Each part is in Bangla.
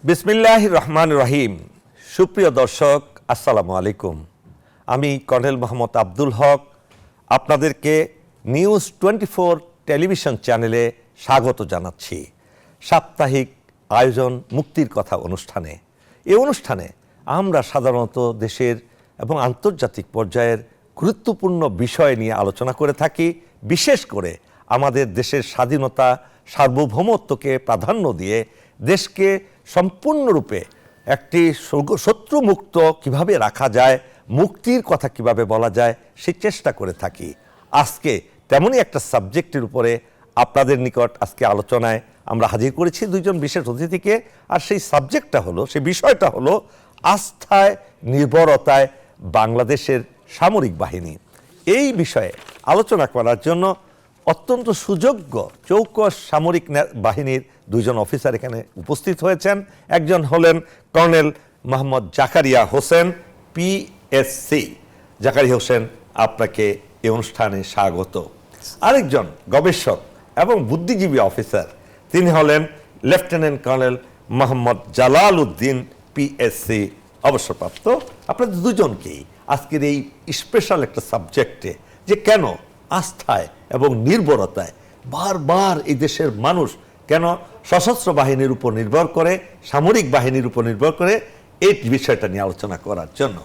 বিসমিল্লাহির রহমানির রহিম। সুপ্রিয় দর্শক, আসসালামু আলাইকুম। আমি কর্নেল মোহাম্মদ আব্দুল হক আপনাদেরকে নিউজ 24 টেলিভিশন চ্যানেলে স্বাগত জানাচ্ছি সাপ্তাহিক আয়োজন মুক্তির কথা অনুষ্ঠানে। এই অনুষ্ঠানে আমরা সাধারণত দেশের এবং আন্তর্জাতিক পর্যায়ের গুরুত্বপূর্ণ বিষয় নিয়ে আলোচনা করে থাকি। বিশেষ করে আমাদের দেশের স্বাধীনতা, সার্বভৌমত্বকে প্রাধান্য দিয়ে দেশকে সম্পূর্ণরূপে একটি শত্রুমুক্ত কিভাবে রাখা যায়, মুক্তির কথা কিভাবে বলা যায়, সেই চেষ্টা করে থাকি। আজকে তেমনই একটা সাবজেক্টের উপরে আপনাদের নিকট আজকে আলোচনায় আমরা হাজির করেছি দুইজন বিশেষ অতিথিকে। আর সেই সাবজেক্টটা হলো, সেই বিষয়টা হলো আস্থায় নির্ভরতায় বাংলাদেশের সামরিক বাহিনী। এই বিষয়ে আলোচনা করার জন্য অত্যন্ত সুযোগ্য চৌকস সামরিক বাহিনীর দুইজন অফিসার এখানে উপস্থিত হয়েছেন। একজন হলেন কর্নেল মোহাম্মদ জাকারিয়া হোসেন, পিএসসি। জাকারিয়া হোসেন, আপনাকে এই অনুষ্ঠানে স্বাগত। আরেকজন গবেষক এবং বুদ্ধিজীবী অফিসার, তিনি হলেন lieutenant colonel Mohammad Jalal Uddin, PSC অবসরপ্রাপ্ত। আপনাদের দুজনকেই আজকের এই স্পেশাল একটা সাবজেক্টে, যে কেন আস্থায় এবং নির্ভরতায় বারবার এই দেশের মানুষ কেন সশস্ত্র বাহিনীর উপর নির্ভর করে, সামরিক বাহিনীর উপর নির্ভর করে, এই বিষয়টা নিয়ে আলোচনা করার জন্য।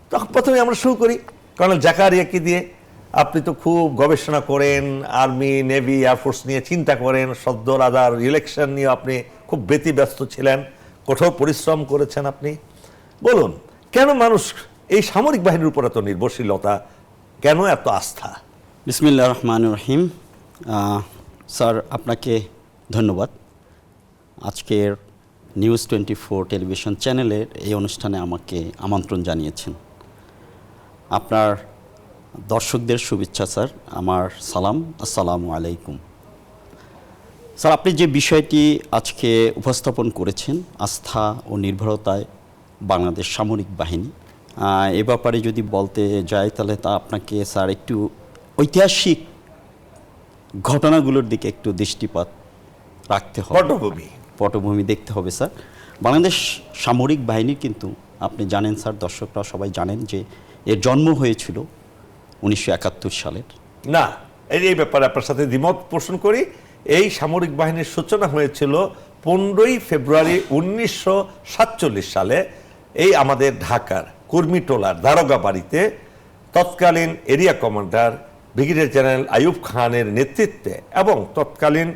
তো প্রথমে আমরা শুরু করি কর্নেল জাকারিয়াকে দিয়ে। আপনি তো খুব গবেষণা করেন, আর্মি, নেভি, এয়ারফোর্স নিয়ে চিন্তা করেন, সদ্য রাজার ইলেকশন নিয়ে আপনি খুব ব্যতিব্যস্ত ছিলেন, কঠোর পরিশ্রম করেছেন। আপনি বলুন, কেন মানুষ এই সামরিক বাহিনীর উপর এত নির্ভরশীলতা, কেন এত আস্থা? বিসমিল্লাহির রহমানির রহিম। স্যার, আপনাকে ধন্যবাদ আজকের নিউজ 24 টেলিভিশন চ্যানেলের এই অনুষ্ঠানে আমাকে আমন্ত্রণ জানিয়েছেন। আপনার দর্শকদের শুভেচ্ছা স্যার, আমার সালাম, আসসালামু আলাইকুম। স্যার, আপনি যে বিষয়টি আজকে উপস্থাপন করেছেন, আস্থা ও নির্ভরতায় বাংলাদেশ সামরিক বাহিনী, এ ব্যাপারে যদি বলতে যাই তাহলে তা আপনাকে স্যার একটু ঐতিহাসিক ঘটনাগুলোর দিকে একটু দৃষ্টিপাত রাখতে হবে, পটভূমি দেখতে হবে স্যার। বাংলাদেশ সামরিক বাহিনীর কিন্তু আপনি জানেন স্যার, দর্শকরা সবাই জানেন যে এর জন্ম হয়েছিল 1971 সালের। না, এই ব্যাপারে আপনার সাথে দ্বিমত পোষণ করি। এই সামরিক বাহিনীর সূচনা হয়েছিল 15ই ফেব্রুয়ারি 1947 সালে এই আমাদের ঢাকার কুর্মিটোলার দারোগা বাড়িতে তৎকালীন area commander brigadier general Ayub খানের নেতৃত্বে এবং তৎকালীন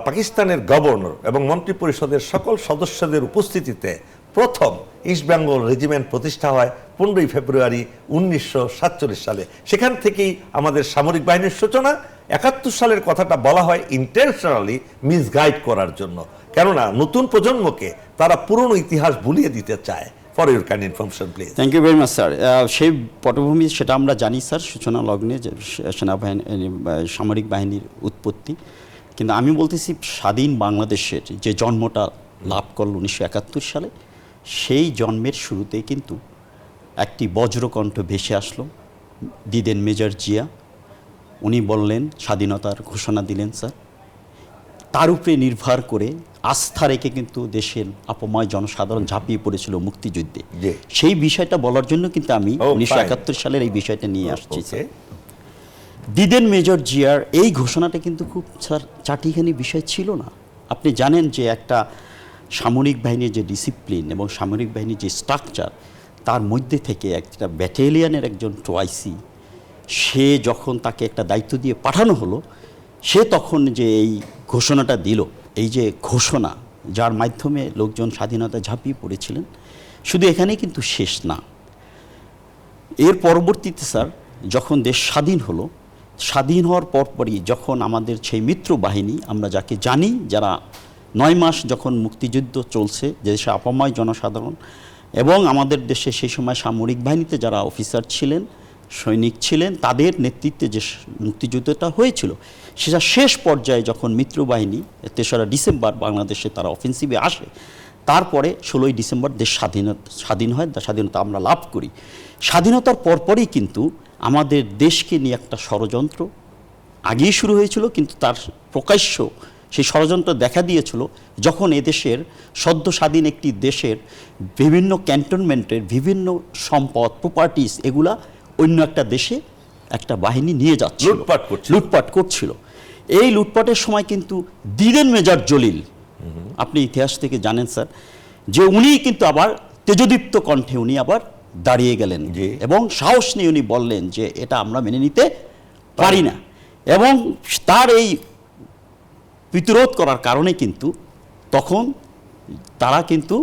পাকিস্তানের গভর্নর এবং মন্ত্রী পরিষদের সকল সদস্যদের উপস্থিতিতে প্রথম ইস্ট বেঙ্গল রেজিমেন্ট প্রতিষ্ঠা হয় 15ই ফেব্রুয়ারি 1947 সালে। সেখান থেকেই আমাদের সামরিক বাহিনীর সূচনা। 71 সালের কথাটা বলা হয় ইন্টেনশনালি মিসগাইড করার জন্য, কেননা নতুন প্রজন্মকে তারা পুরনো ইতিহাস ভুলিয়ে দিতে চায়। For your kind information please. Thank you very much sir. সেই পটভূমি সেটা আমরা জানি স্যার, সূচনা লগ্নে যে সেনাবাহিনী, সামরিক বাহিনীর উৎপত্তি। কিন্তু আমি বলতেছি স্বাধীন বাংলাদেশের যে জন্মটা লাভ করল 1971 সালে, সেই জন্মের শুরুতেই কিন্তু একটি বজ্রকণ্ঠ ভেসে আসলো দিদেন মেজর জিয়া। উনি বললেন, স্বাধীনতার ঘোষণা দিলেন স্যার। তার উপরে নির্ভর করে আস্থা রেখে কিন্তু দেশের আপময় জনসাধারণ ঝাঁপিয়ে পড়েছিল মুক্তিযুদ্ধে। সেই বিষয়টা বলার জন্য কিন্তু আমি 1971 সালের এই বিষয়টা নিয়ে আসছি স্যার। দিদেন মেজর জিয়ার এই ঘোষণাটা কিন্তু খুব স্যার চাটিখানি বিষয় ছিল না। আপনি জানেন যে একটা সামরিক বাহিনীর যে ডিসিপ্লিন এবং সামরিক বাহিনীর যে স্ট্রাকচার, তার মধ্যে থেকে একটা ব্যাটালিয়ানের একজন ট্রয়াইসি, সে যখন তাকে একটা দায়িত্ব দিয়ে পাঠানো হলো, সে তখন যে এই ঘোষণাটা দিল, এই যে ঘোষণা যার মাধ্যমে লোকজন স্বাধীনতা ঝাঁপিয়ে পড়েছিলেন, শুধু এখানেই কিন্তু শেষ না। এর পরবর্তীতে স্যার যখন দেশ স্বাধীন হলো, স্বাধীন হওয়ার পরপরই যখন আমাদের সেই মিত্র বাহিনী, আমরা যাকে জানি, যারা 9 মাস যখন মুক্তিযুদ্ধ চলছে, যে দেশে আপাময় জনসাধারণ এবং আমাদের দেশে সেই সময় সামরিক বাহিনীতে যারা অফিসার ছিলেন, সৈনিক ছিলেন, তাদের নেতৃত্বে যে মুক্তিযুদ্ধটা হয়েছিল, সেটা শেষ পর্যায়ে যখন মিত্রবাহিনী 3রা ডিসেম্বর বাংলাদেশে তারা অফেন্সিভে আসে, তারপরে 16ই ডিসেম্বর দেশ স্বাধীন হয়, স্বাধীনতা আমরা লাভ করি। স্বাধীনতার পরপরই কিন্তু আমাদের দেশকে নিয়ে একটা ষড়যন্ত্র আগেই শুরু হয়েছিল, কিন্তু তার প্রকাশ্য সেই ষড়যন্ত্র দেখা দিয়েছিল যখন এদেশের সদ্য স্বাধীন একটি দেশের বিভিন্ন ক্যান্টনমেন্টের বিভিন্ন সম্পদ প্রপার্টিস এগুলা অন্য একটা দেশে একটা বাহিনী নিয়ে যাচ্ছিল, লুটপাট করছিল। এই লুটপাটের সময় কিন্তু দিলেন মেজর জলিল, আপনি ইতিহাস থেকে জানেন স্যার, যে উনি কিন্তু আবার তেজদীপ্ত কণ্ঠে উনি আবার দাঁড়িয়ে গেলেন এবং সাহস নিয়ে উনি বললেন যে এটা আমরা মেনে নিতে পারি না। এবং তার এই প্রতিরোধ করার কারণে কিন্তু তখন তারা কিন্তু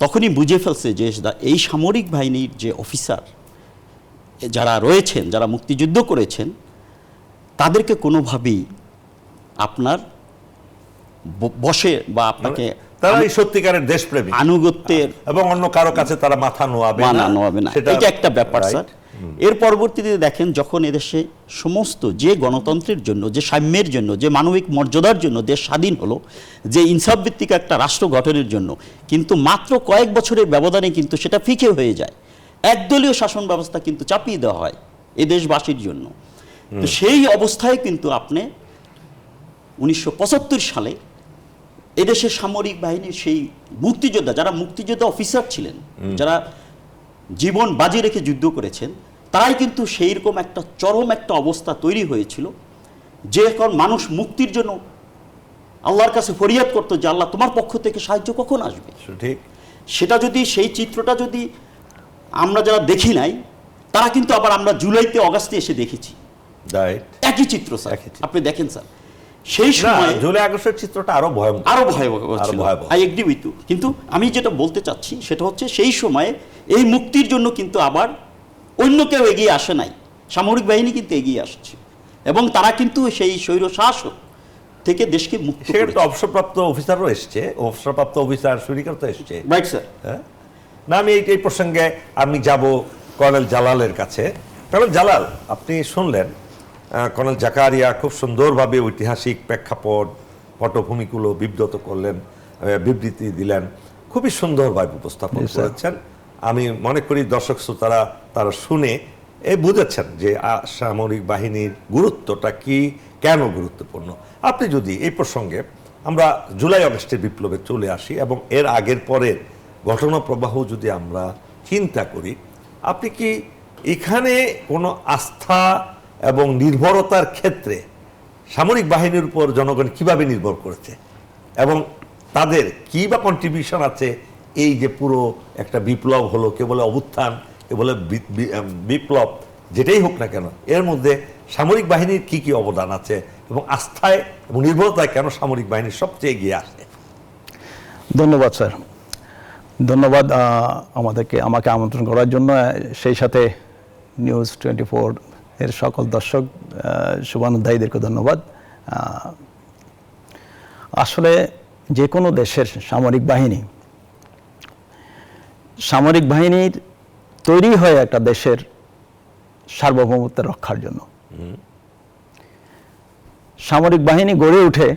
তখনই বুঝে ফেলছে যে এই সামরিক বাহিনীর যে অফিসার যারা রয়েছেন, যারা মুক্তিযুদ্ধ করেছেন, তাদেরকে কোনোভাবেই আপনার বসে বা আপনাকে তারা সত্যিকারের দেশপ্রেমী আনুগত্যের এবং অন্য কারো কাছে তারা মাথা নোয়াবে না, এটা একটা ব্যাপার স্যার। এর পরবর্তীতে দেখেন যখন এদেশে সমস্ত যে গণতন্ত্রের জন্য, যে সাম্যের জন্য, যে মানবিক মর্যাদার জন্য দেশ স্বাধীন হলো, যে ইনসাফ ভিত্তিক একটা রাষ্ট্র গঠনের জন্য, কিন্তু মাত্র কয়েক বছরের ব্যবধানে কিন্তু সেটা ফিকে হয়ে যায়। একদলীয় শাসন ব্যবস্থা কিন্তু চাপিয়ে দেওয়া হয় এ দেশবাসীর জন্য। তো সেই অবস্থায় কিন্তু আপনি 1975 সালে এদেশের সামরিক বাহিনীর সেই মুক্তিযোদ্ধা, যারা মুক্তিযোদ্ধা অফিসার ছিলেন, যারা জীবন বাজি রেখে যুদ্ধ করেছেন, তারাই কিন্তু সেই রকম একটা চরম একটা অবস্থা তৈরি হয়েছিল যে এখন মানুষ মুক্তির জন্য আল্লাহর কাছে ফরিয়াদ করতো যে আল্লাহ তোমার পক্ষ থেকে সাহায্য কখন আসবে। ঠিক সেটা যদি সেই চিত্রটা যদি আমরা যারা দেখি নাই, তারা কিন্তু আবার আমরা জুলাইতে অগাস্টে এসে দেখেছি একই চিত্র স্যার। আপনি দেখেন স্যার, সেই সময় জুলাই আগস্টের চিত্রটা আরো ভয়াবহ ছিল। I agree with you. কিন্তু আমি যেটা বলতে চাচ্ছি সেটা হচ্ছে সেই সময়ে এই মুক্তির জন্য কিন্তু আবার অন্য কেউ এগিয়ে আসে নাই, সামরিক বাহিনী কিন্তু এগিয়ে আসছে এবং তারা কিন্তু সেই স্বৈর শাসক থেকে দেশকে মুক্ত করেছে। অবসরপ্রাপ্ত অফিসারও এসছে, অবসরপ্রাপ্ত অফিসার সুরিকার তো এসছে, রাইট স্যার। না, আমি এই প্রসঙ্গে আমি যাব কর্নেল জালালের কাছে। কর্নেল জালাল, আপনি শুনলেন কর্নেল জাকারিয়া খুব সুন্দরভাবে ঐতিহাসিক প্রেক্ষাপট পটভূমিগুলো বিব্রত করলেন, বিবৃতি দিলেন, খুবই সুন্দরভাবে উপস্থাপন করেছেন। আমি মনে করি দর্শক শ্রোতারা তারা শুনে বুঝেছেন যে সামরিক বাহিনীর গুরুত্বটা কি, কেন গুরুত্বপূর্ণ। আপনি যদি এই প্রসঙ্গে আমরা জুলাই আগস্টের বিপ্লবে চলে আসি এবং এর আগের পরের ঘটনা প্রবাহ যদি আমরা চিন্তা করি, আপনি কি এখানে কোনো আস্থা এবং নির্ভরতার ক্ষেত্রে সামরিক বাহিনীর উপর জনগণ কিভাবে নির্ভর করেছে এবং তাদের কি বা কন্ট্রিবিউশন আছে এই যে পুরো একটা বিপ্লব হলো, কে বলে অভ্যুত্থান, কে বলে বিপ্লব, যেটাই হোক না কেন, এর মধ্যে সামরিক বাহিনীর কি কি অবদান আছে এবং আস্থায় এবং নির্ভরতায় কেন সামরিক বাহিনী সবচেয়ে এগিয়ে আসে? ধন্যবাদ স্যার, ধন্যবাদ আমাকে আমন্ত্রণ করার জন্য, সেই সাথে নিউজ 24 এর সকল দর্শক শুভানুধ্যায়ীদেরকে ধন্যবাদ। আসলে যে কোনো দেশের সামরিক বাহিনীর তৈরি হয় একটা দেশের সার্বভৌমত্ব রক্ষার জন্য। সামরিক বাহিনী গড়ে ওঠে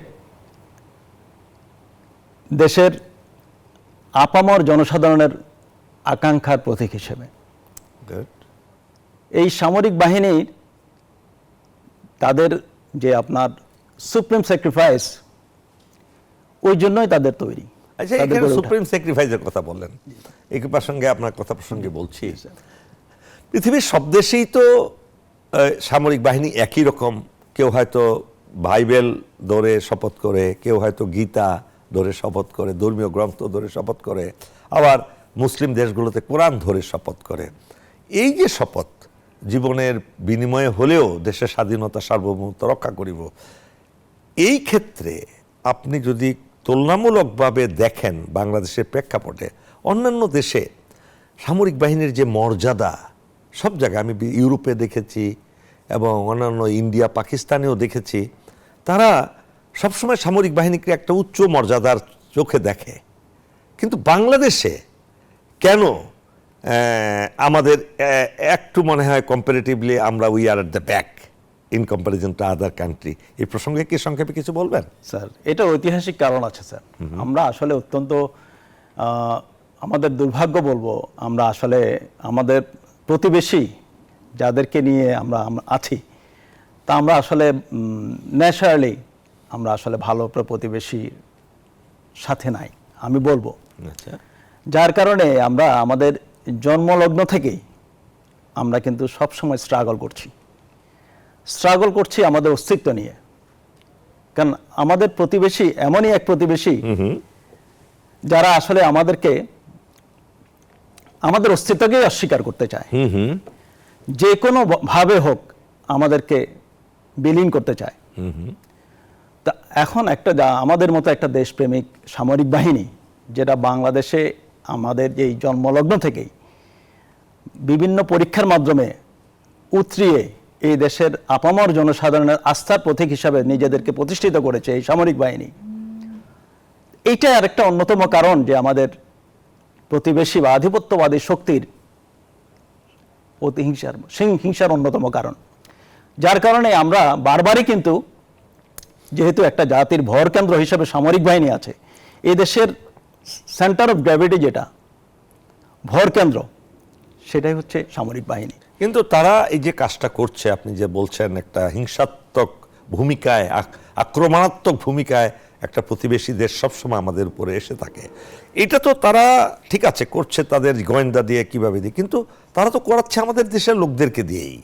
দেশের আপামর জনসাধারণের আকাঙ্ক্ষার প্রতীক হিসেবে। এই সামরিক বাহিনীর তাদের যে আপনার সুপ্রিম স্যাক্রিফাইস, ওই জন্যই তাদের তৈরি। আচ্ছা, এখানে সুপ্রিম স্যাক্রিফাইসের কথা বললেন, এই প্রসঙ্গে আপনার কথা প্রসঙ্গে বলছি, পৃথিবীর সব দেশেই তো সামরিক বাহিনী একই রকম। কেউ হয়তো বাইবেল ধরে শপথ করে, কেউ হয়তো গীতা ধরে শপথ করে, ধর্মীয় গ্রন্থ ধরে শপথ করে, আবার মুসলিম দেশগুলোতে কোরআন ধরে শপথ করে। এই যে শপথ জীবনের বিনিময়ে হলেও দেশের স্বাধীনতা সার্বভৌমত্ব রক্ষা করিব, এই ক্ষেত্রে আপনি যদি তুলনামূলকভাবে দেখেন বাংলাদেশের প্রেক্ষাপটে অন্যান্য দেশে সামরিক বাহিনীর যে মর্যাদা, সব জায়গায় আমি ইউরোপে দেখেছি এবং অন্যান্য ইন্ডিয়া পাকিস্তানেও দেখেছি, তারা সবসময় সামরিক বাহিনীকে একটা উচ্চ মর্যাদার চোখে দেখে। কিন্তু বাংলাদেশে কেন আমাদের একটু মনে হয় কম্পারেটিভলি আমরা we are at the back in comparison to other country. এই প্রসঙ্গে কি সংক্ষেপে কিছু বলবেন? স্যার, এটা ঐতিহাসিক কারণ আছে স্যার। আমরা আসলে অত্যন্ত আমাদের দুর্ভাগ্য বলবো, আমরা আসলে আমাদের প্রতিবেশী যাদেরকে নিয়ে আমরা আছি, তা আমরা আসলে ন্যাচারালি আমরা আসলে ভালো প্রতিবেশীর সাথে নাই আমি বলবো। আচ্ছা, যার কারণে আমরা আমাদের জন্মলগ্ন থেকেই আমরা কিন্তু সবসময় স্ট্রাগল করছি আমাদের অস্তিত্ব নিয়ে। কারণ আমাদের প্রতিবেশী এমনই এক প্রতিবেশী যারা আসলে আমাদের অস্তিত্বকেই অস্বীকার করতে চায়, যে কোনো ভাবে হোক আমাদেরকে বিলীন করতে চায়। তা এখন আমাদের মতো একটা দেশপ্রেমিক সামরিক বাহিনী, যেটা বাংলাদেশে আমাদের এই জন্মলগ্ন থেকেই বিভিন্ন পরীক্ষার মাধ্যমে উতরিয়ে এই দেশের আপামর জনসাধারণের আস্থার প্রতীক হিসাবে নিজেদেরকে প্রতিষ্ঠিত করেছে এই সামরিক বাহিনী, এইটা আরেকটা অন্যতম কারণ যে আমাদের প্রতিবেশী বা আধিপত্যবাদী শক্তির হিংসার অন্যতম কারণ। যার কারণে আমরা বারবারই কিন্তু, যেহেতু একটা জাতির ভর কেন্দ্র হিসেবে সামরিক বাহিনী আছে, এই দেশের সেন্টার অফ গ্র্যাভিটি যেটা ভর কেন্দ্র, সেটাই হচ্ছে সামরিক বাহিনী। কিন্তু তারা এই যে কাজটা করছে, আপনি যে বলছেন একটা হিংসাত্মক ভূমিকায়, আক্রমণাত্মক ভূমিকায় একটা প্রতিবেশী দেশ সবসময় আমাদের উপরে এসে থাকে, এটা তো তারা ঠিক আছে করছে তাদের গোয়েন্দা দিয়ে কিভাবে দিয়ে, কিন্তু তারা তো করাচ্ছে আমাদের দেশের লোকদেরকে দিয়েই।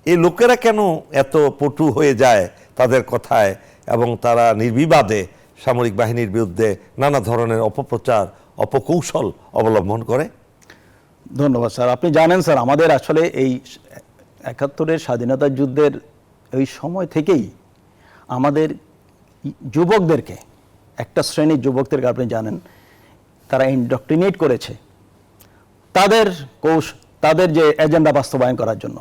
এই লোকেরা কেন এত পটু হয়ে যায় তাদের কথায় এবং তারা নির্বিবাদে সামরিক বাহিনীর বিরুদ্ধে নানা ধরনের অপপ্রচার, অপকৌশল অবলম্বন করে? ধন্যবাদ স্যার। আপনি জানেন স্যার, আমাদের আসলে এই ৭১-এর স্বাধীনতা যুদ্ধের ওই সময় থেকেই আমাদের যুবকদেরকে, একটা শ্রেণীর যুবকদেরকে আপনি জানেন, তারা ইনডক্ট্রিনেট করেছে তাদের যে এজেন্ডা বাস্তবায়ন করার জন্য,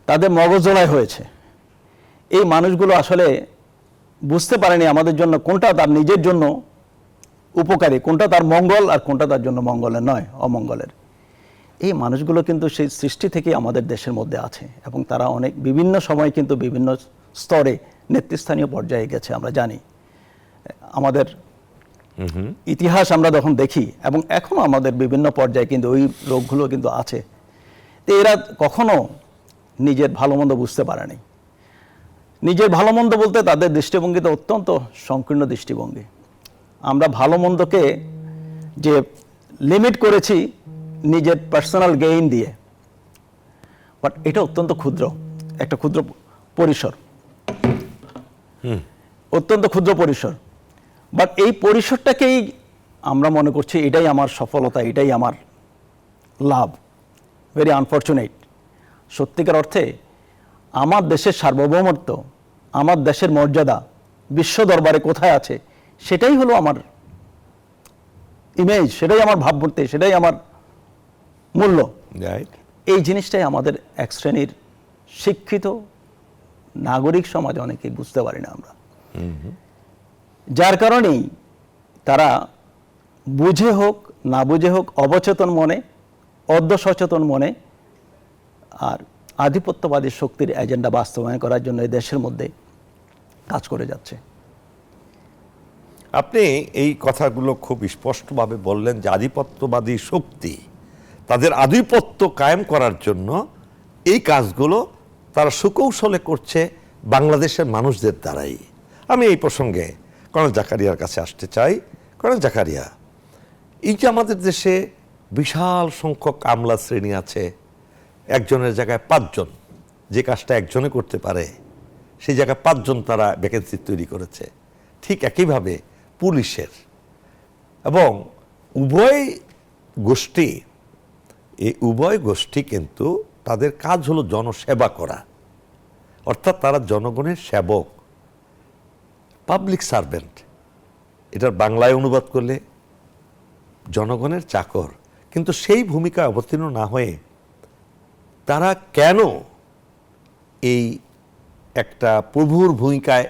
তাদের মগজধোলাই হয়েছে। এই মানুষগুলো আসলে বুঝতে পারেনি আমাদের জন্য কোনটা তার নিজের জন্য উপকারী, কোনটা তার মঙ্গল আর কোনটা তার জন্য মঙ্গলের নয়, অমঙ্গলের। এই মানুষগুলো কিন্তু সেই সৃষ্টি থেকে আমাদের দেশের মধ্যে আছে এবং তারা বিভিন্ন সময় কিন্তু বিভিন্ন স্তরে নেতৃস্থানীয় পর্যায়ে গেছে। আমরা জানি, আমাদের ইতিহাস আমরা যখন দেখি, এবং এখনো আমাদের বিভিন্ন পর্যায়ে কিন্তু ওই লোকগুলো কিন্তু আছে। তো এরা কখনো নিজের ভালো মন্দ বুঝতে পারেনি। নিজের ভালো মন্দ বলতে তাদের দৃষ্টিভঙ্গিতে অত্যন্ত সংকীর্ণ দৃষ্টিভঙ্গি। আমরা ভালো মন্দকে যে লিমিট করেছি নিজের পার্সোনাল গেইন দিয়ে, বাট এটা অত্যন্ত একটা ক্ষুদ্র পরিসর, অত্যন্ত ক্ষুদ্র পরিসর। বাট এই পরিসরটাকেই আমরা মনে করছি এটাই আমার সফলতা, এটাই আমার লাভ। Very unfortunate. সত্যিকার অর্থে আমার দেশের সার্বভৌমত্ব, আমার দেশের মর্যাদা বিশ্ব দরবারে কোথায় আছে, সেটাই হলো আমার ইমেজ, সেটাই আমার ভাবমূর্তি, সেটাই আমার মূল্য। এই জিনিসটাই আমাদের এক শ্রেণীর শিক্ষিত নাগরিক সমাজ অনেকেই বুঝতে পারি না আমরা। যার কারণেই তারা বুঝে হোক না বুঝে হোক, অবচেতন মনে, অর্ধ সচেতন মনে, আর আধিপত্যবাদী শক্তির এজেন্ডা বাস্তবায়ন করার জন্য এই দেশের মধ্যে কাজ করে যাচ্ছে। আপনি এই কথাগুলো খুব স্পষ্টভাবে বললেন যে আধিপত্যবাদী শক্তি তাদের আধিপত্য কায়েম করার জন্য এই কাজগুলো তারা সুকৌশলে করছে বাংলাদেশের মানুষদের দ্বারাই। আমি এই প্রসঙ্গে কর্নেল জাকারিয়ার কাছে আসতে চাই। কর্নেল জাকারিয়া, এই যে আমাদের দেশে বিশাল সংখ্যক আমলা শ্রেণী আছে, একজনের জায়গায় ৫ জন, যে কাজটা একজনে করতে পারে সেই জায়গায় ৫ জন তারা ভ্যাকেন্সি তৈরি করেছে। ঠিক একইভাবে পুলিশের, এবং উভয় গোষ্ঠী কিন্তু তাদের কাজ হলো জনসেবা করা, অর্থাৎ তারা জনগণের সেবক, পাবলিক সার্ভেন্ট। এটার বাংলায় অনুবাদ করলে জনগণের চাকর। কিন্তু সেই ভূমিকা অবতীর্ণ না হয়ে তারা কেন এই একটা প্রভুর ভূমিকায়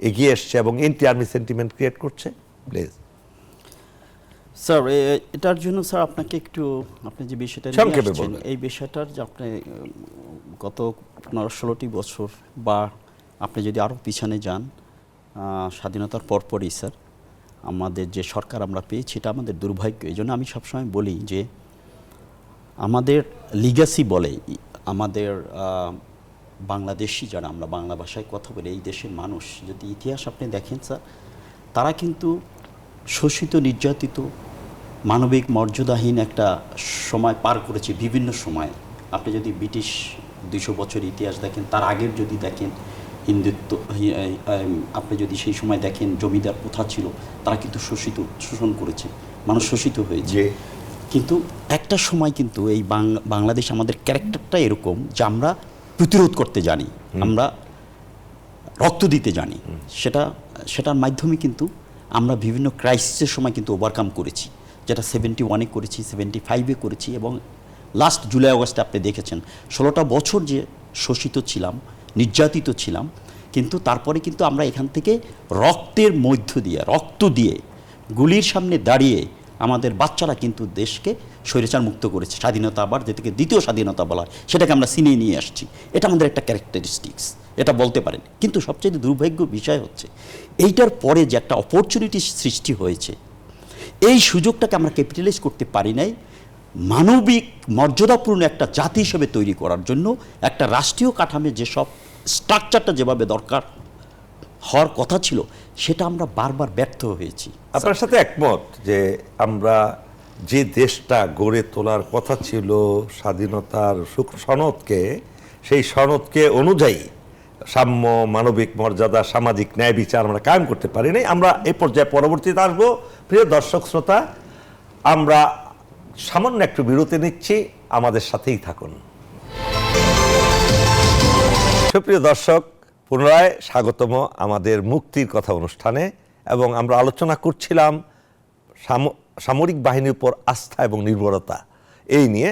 এগিয়ে এসছে এবং এন্টি আর্মি সেন্টিমেন্ট ক্রিয়েট করছে? প্লিজ স্যার, এটার জন্য স্যার আপনাকে একটু, আপনি যে বিষয়টা সংক্ষেপে বলবেন। এই বিষয়টার যে আপনি গত 15-16টি বছর, বা আপনি যদি আরও পিছনে যান, স্বাধীনতার পরপরই স্যার আমাদের যে সরকার আমরা পেয়েছি, এটা আমাদের দুর্ভাগ্য। এই জন্য আমি সবসময় বলি যে আমাদের লিগ্যাসি বলে, আমাদের বাংলাদেশি যারা আমরা বাংলা ভাষায় কথা বলি, এই দেশের মানুষ যদি ইতিহাস আপনি দেখেন স্যার, তারা কিন্তু শোষিত, নির্যাতিত, মানবিক মর্যাদাহীন একটা সময় পার করেছে বিভিন্ন সময়ে। আপনি যদি ব্রিটিশ 200 বছর ইতিহাস দেখেন, তার আগের যদি দেখেন হিন্দুত্ব, আপনি যদি সেই সময় দেখেন জমিদার প্রথা ছিল, তারা কিন্তু শোষণ করেছে, মানুষ শোষিত হয়েছে। কিন্তু একটা সময় কিন্তু এই বাংলাদেশ, আমাদের ক্যারেক্টারটা এরকম যে আমরা প্রতিরোধ করতে জানি, আমরা রক্ত দিতে জানি। সেটার মাধ্যমে কিন্তু আমরা বিভিন্ন ক্রাইসিসের সময় কিন্তু ওভারকাম করেছি, যেটা 71-এ করেছি, 75-এ করেছি, এবং লাস্ট জুলাই আগস্টে আপনি দেখেছেন 16টা বছর যে শোষিত ছিলাম, নির্যাতিত ছিলাম, কিন্তু তারপরে কিন্তু আমরা এখান থেকে রক্তের মধ্য দিয়ে, রক্ত দিয়ে, গুলির সামনে দাঁড়িয়ে আমাদের বাচ্চারা কিন্তু দেশকে স্বৈরাচার মুক্ত করেছে। স্বাধীনতা, আবার যেটাকে দ্বিতীয় স্বাধীনতা বলা হয়, সেটাকে আমরা ছিনিয়ে নিয়ে আসছি। এটা আমাদের একটা ক্যারেক্টারিস্টিক্স, এটা বলতে পারেন। কিন্তু সবচেয়ে দুর্ভাগ্য বিষয় হচ্ছে এইটার পরে যে একটা অপরচুনিটি সৃষ্টি হয়েছে, এই সুযোগটাকে আমরা ক্যাপিটালাইজ করতে পারি নাই। মানবিক মর্যাদাপূর্ণ একটা জাতি হিসেবে তৈরি করার জন্য একটা রাষ্ট্রীয় কাঠামো, যেসব স্ট্রাকচারটা যেভাবে দরকার হওয়ার কথা ছিল, সেটা আমরা বারবার ব্যর্থ হয়েছি। আপনার সাথে একমত যে আমরা যে দেশটা গড়ে তোলার কথা ছিল স্বাধীনতার সনদকে, সেই সনদকে অনুযায়ী সাম্য, মানবিক মর্যাদা, সামাজিক ন্যায় বিচার আমরা কায়েম করতে পারি নাই। আমরা এই পর্যায়ে পরবর্তীতে আসবো। প্রিয় দর্শক শ্রোতা, আমরা সামান্য একটু বিরতি নিচ্ছি, আমাদের সাথেই থাকুন। সুপ্রিয় দর্শক, পুনরায় স্বাগতম আমাদের মুক্তির কথা অনুষ্ঠানে, এবং আমরা আলোচনা করছিলাম সামরিক বাহিনীর উপর আস্থা এবং নির্ভরতা, এই নিয়ে।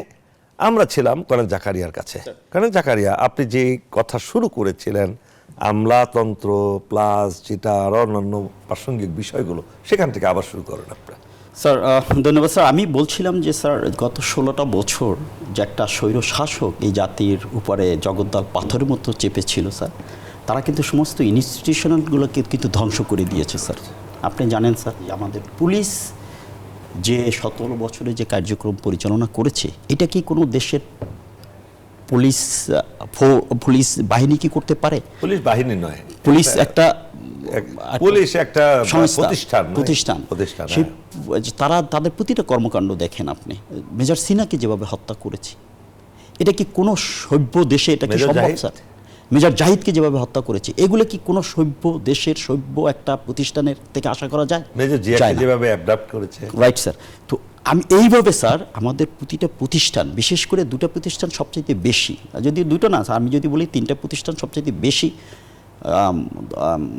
আমরা ছিলাম কর্নেল জাকারিয়ার কাছে। কর্নেল জাকারিয়া, আপনি যে কথা শুরু করেছিলেন আমলাতন্ত্র প্লাস যেটা আর অন্যান্য প্রাসঙ্গিক বিষয়গুলো, সেখান থেকে আবার শুরু করেন আপনারা। স্যার ধন্যবাদ স্যার। আমি বলছিলাম যে স্যার, গত 16টা বছর যে একটা স্বৈর শাসক এই জাতির উপরে জগদ্দল পাথরের মতো চেপেছিল স্যার, তারা কিন্তু সমস্ত ইনস্টিটিউশনালগুলোকে কিন্তু ধ্বংস করে দিয়েছে স্যার। আপনি জানেন স্যার, আমাদের পুলিশ যে 17 বছরে যে কার্যক্রম পরিচালনা করেছে, এটা কি কোনো দেশের পুলিশ বাহিনী কি করতে পারে? পুলিশ বাহিনী নয়, পুলিশ একটা প্রতিষ্ঠান। তারা তাদের প্রতিটা কর্মকাণ্ড দেখেন আপনি। মেজর সিনহাকে যেভাবে হত্যা করেছে, এটা কি কোনো সভ্য দেশে এটা কি সম্ভব স্যার? মেজর জাহিদকে যেভাবে হত্যা করেছে, এগুলো কি কোনো সভ্য দেশের, সভ্য একটা প্রতিষ্ঠানের থেকে আশা করা যায়? মেজর জিয়াকে যেভাবে অ্যাডাপ্ট করেছে, রাইট স্যার। তো আমি এইভাবে স্যার, আমাদের প্রতিটা প্রতিষ্ঠান, বিশেষ করে 2টা প্রতিষ্ঠান সবচাইতে বেশি, যদি 2টো না স্যার, আমি যদি বলি 3টা প্রতিষ্ঠান সবচাইতে বেশি,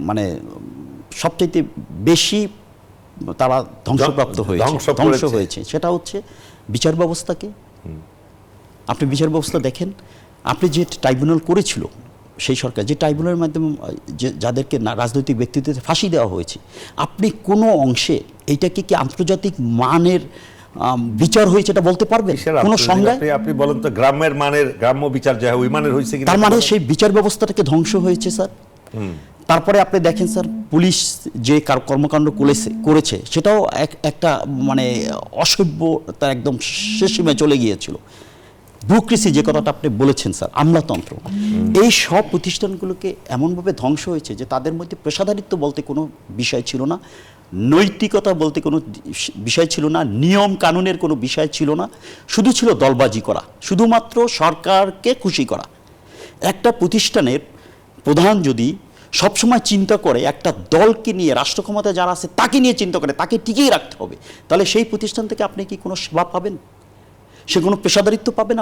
মানে সবচাইতে বেশি তারা ধ্বংসপ্রাপ্ত ধ্বংস হয়েছে। সেটা হচ্ছে বিচার ব্যবস্থাকে। আপনি বিচার ব্যবস্থা দেখেন, আপনি যে ট্রাইব্যুনাল করেছিল সেই সরকার, যে ট্রাইব্যুনালের মাধ্যমে যাদেরকে রাজনৈতিক ব্যক্তিত্বদের ফাঁসি দেওয়া হয়েছে, আপনি কোনো অংশে এইটাকে কি আন্তর্জাতিক মানের বিচার হয়েছে এটা বলতে পারবে কোন সংজ্ঞায়? আপনি বলেন তো, গ্রামের মানের, গ্রাম্য বিচার যে ওই মানের হয়েছে কিনা? তার মানে সেই বিচার ব্যবস্থাটাকে ধ্বংস হয়েছে স্যার। তারপরে আপনি দেখেন স্যার, পুলিশ যে কর্মকাণ্ড করেছে সেটাও একটা মানে অসভ্য, তার একদম শেষ সীমায় চলে গিয়েছিল। ব্যুরোক্রেসি যে কথাটা আপনি বলেছেন স্যার, আমলাতন্ত্র, এই সব প্রতিষ্ঠানগুলোকে এমনভাবে ধ্বংস হয়েছে যে তাদের মধ্যে পেশাদারিত্ব বলতে কোনো বিষয় ছিল না, নৈতিকতা বলতে কোনো বিষয় ছিল না, নিয়ম কানুনের কোনো বিষয় ছিল না, শুধু ছিল দলবাজি করা, শুধুমাত্র সরকারকে খুশি করা। একটা প্রতিষ্ঠানের প্রধান যদি সবসময় চিন্তা করে একটা দলকে নিয়ে, রাষ্ট্র ক্ষমতায় যারা আছে তাকে নিয়ে চিন্তা করে, তাকে টিকিয়ে রাখতে হবে, তাহলে সেই প্রতিষ্ঠান থেকে আপনি কি কোনো সেবা পাবেন? সে কোনো পেশাদারিত্ব পাবেন?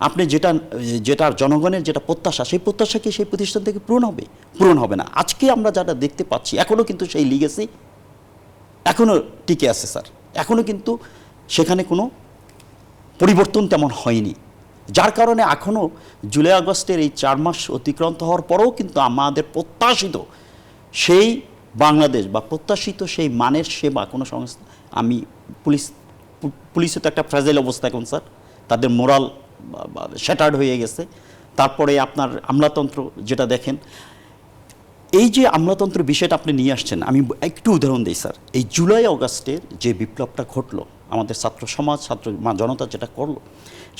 আপনি যেটা জনগণের যেটা প্রত্যাশা, সেই প্রত্যাশা কি সেই প্রতিষ্ঠান থেকে পূরণ হবে না। আজকে আমরা যারা দেখতে পাচ্ছি, এখনও কিন্তু সেই লিগেসি এখনও টিকে আছে স্যার, এখনও কিন্তু সেখানে কোনো পরিবর্তন তেমন হয়নি, যার কারণে এখনও জুলাই আগস্টের এই 4 মাস অতিক্রান্ত হওয়ার পরেও কিন্তু আমাদের প্রত্যাশিত সেই বাংলাদেশ বা প্রত্যাশিত সেই মানের সেবা কোনো সংস্থা, আমি পুলিশে তো একটা ফ্র্যাজাইল অবস্থা এখন স্যার, তাদের মোরাল শ্যাটার্ড হয়ে গেছে। তারপরে আপনার আমলাতন্ত্র যেটা দেখেন, এই যে আমলাতন্ত্র বিষয়টা আপনি নিয়ে আসছেন, আমি একটু উদাহরণ দিই স্যার। এই জুলাই আগস্টের যে বিপ্লবটা ঘটলো, আমাদের ছাত্র সমাজ, জনতা যেটা করলো,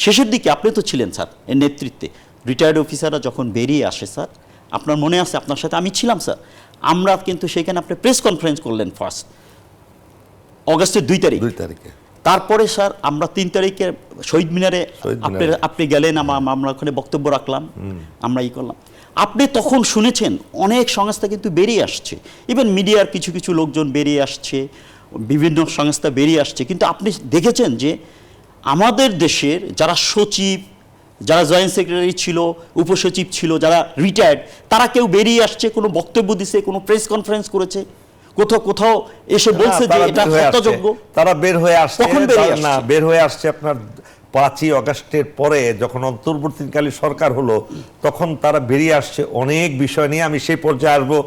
শেষের দিকে আপনি তো ছিলেন স্যার এর নেতৃত্বে, রিটায়ার্ড অফিসাররা যখন বেরিয়ে আসে স্যার, আপনার মনে আছে আপনার সাথে আমি ছিলাম স্যার, আমরা কিন্তু সেখানে আপনি প্রেস কনফারেন্স করলেন ফার্স্ট অগাস্টের 2 তারিখ। 2 তারিখে তারপরে স্যার আমরা 3 তারিখে শহীদ মিনারে মিনারে। আপনি গেলেন, আমরা ওখানে বক্তব্য রাখলাম, আমরা করলাম। আপনি তখন শুনেছেন অনেক সংস্থা কিন্তু বেরিয়ে আসছে, ইভেন মিডিয়ার কিছু কিছু লোকজন বেরিয়ে আসছে, বিভিন্ন সংস্থা বেরিয়ে আসছে, কিন্তু আপনি দেখেছেন যে আমাদের দেশের যারা সচিব, যারা জয়েন্ট সেক্রেটারি ছিল, উপসচিব ছিল, যারা রিটায়ার্ড, তারা কেউ বেরিয়ে আসছে, কোনো বক্তব্য দিছে, কোনো প্রেস কনফারেন্স করেছে, কোথাও কোথাও এসে বলছে যে এটা হত্যাযোগ্য? তারা বের হয়ে আসছে। কখন বেরিয়ে আসছে? না, বের হয়ে আসছে আপনার 5ই আগস্টের পরে, যখন অন্তর্বর্তীকালীন সরকার হলো, তখন তারা বেরিয়ে আসছে অনেক বিষয় নিয়ে। আমি সেই পর্যায়ে আসবো।